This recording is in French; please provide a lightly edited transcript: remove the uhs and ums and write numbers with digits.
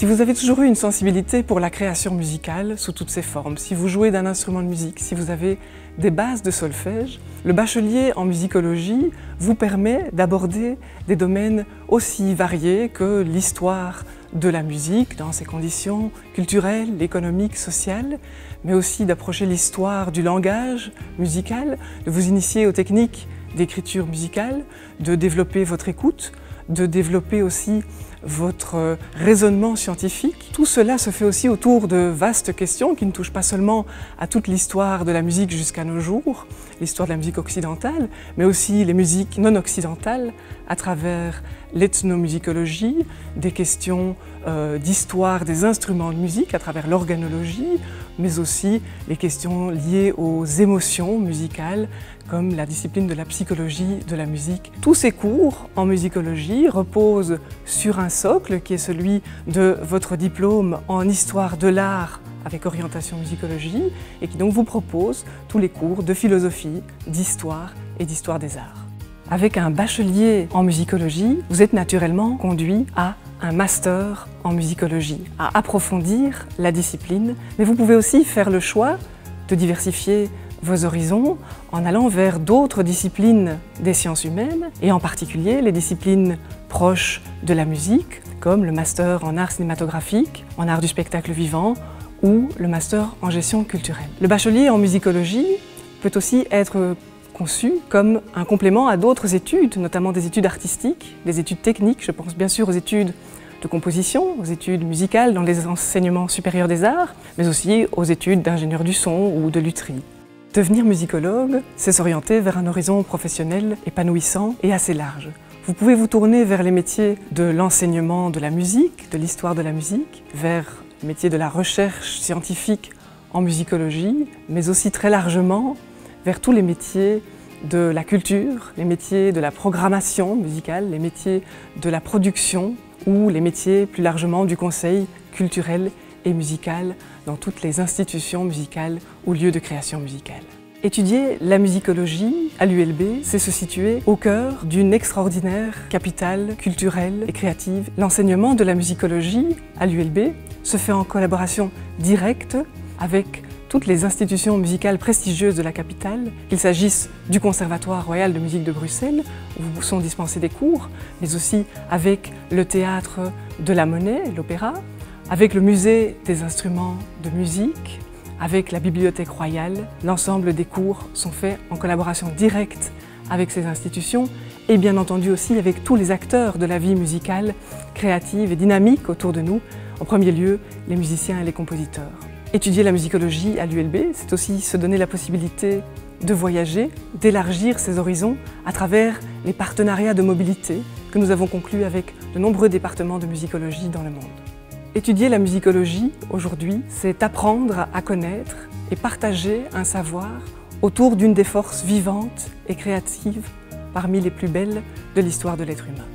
Si vous avez toujours eu une sensibilité pour la création musicale sous toutes ses formes, si vous jouez d'un instrument de musique, si vous avez des bases de solfège, le bachelier en musicologie vous permet d'aborder des domaines aussi variés que l'histoire de la musique dans ses conditions culturelles, économiques, sociales, mais aussi d'approcher l'histoire du langage musical, de vous initier aux techniques d'écriture musicale, de développer votre écoute, de développer aussi votre raisonnement scientifique. Tout cela se fait aussi autour de vastes questions qui ne touchent pas seulement à toute l'histoire de la musique jusqu'à nos jours, l'histoire de la musique occidentale, mais aussi les musiques non occidentales à travers l'ethnomusicologie, des questions d'histoire des instruments de musique à travers l'organologie, mais aussi les questions liées aux émotions musicales comme la discipline de la psychologie de la musique. Tous ces cours en musicologie reposent sur un socle qui est celui de votre diplôme en histoire de l'art avec orientation musicologie et qui donc vous propose tous les cours de philosophie, d'histoire et d'histoire des arts. Avec un bachelier en musicologie, vous êtes naturellement conduit à un master en musicologie, à approfondir la discipline, mais vous pouvez aussi faire le choix de diversifier vos horizons en allant vers d'autres disciplines des sciences humaines et en particulier les disciplines proches de la musique comme le master en art cinématographique, en art du spectacle vivant ou le master en gestion culturelle. Le bachelier en musicologie peut aussi être conçu comme un complément à d'autres études, notamment des études artistiques, des études techniques, je pense bien sûr aux études de composition, aux études musicales dans les enseignements supérieurs des arts, mais aussi aux études d'ingénieur du son ou de lutherie. Devenir musicologue, c'est s'orienter vers un horizon professionnel épanouissant et assez large. Vous pouvez vous tourner vers les métiers de l'enseignement de la musique, de l'histoire de la musique, vers les métiers de la recherche scientifique en musicologie, mais aussi très largement vers tous les métiers de la culture, les métiers de la programmation musicale, les métiers de la production ou les métiers plus largement du conseil culturel et musical dans toutes les institutions musicales ou lieux de création musicale. Étudier la musicologie à l'ULB, c'est se situer au cœur d'une extraordinaire capitale culturelle et créative. L'enseignement de la musicologie à l'ULB se fait en collaboration directe avec toutes les institutions musicales prestigieuses de la capitale, qu'il s'agisse du Conservatoire royal de musique de Bruxelles, où vous sont dispensés des cours, mais aussi avec le théâtre de la Monnaie, l'opéra, avec le musée des instruments de musique, avec la bibliothèque royale. L'ensemble des cours sont faits en collaboration directe avec ces institutions et bien entendu aussi avec tous les acteurs de la vie musicale, créative et dynamique autour de nous, en premier lieu les musiciens et les compositeurs. Étudier la musicologie à l'ULB, c'est aussi se donner la possibilité de voyager, d'élargir ses horizons à travers les partenariats de mobilité que nous avons conclus avec de nombreux départements de musicologie dans le monde. Étudier la musicologie aujourd'hui, c'est apprendre à connaître et partager un savoir autour d'une des forces vivantes et créatives parmi les plus belles de l'histoire de l'être humain.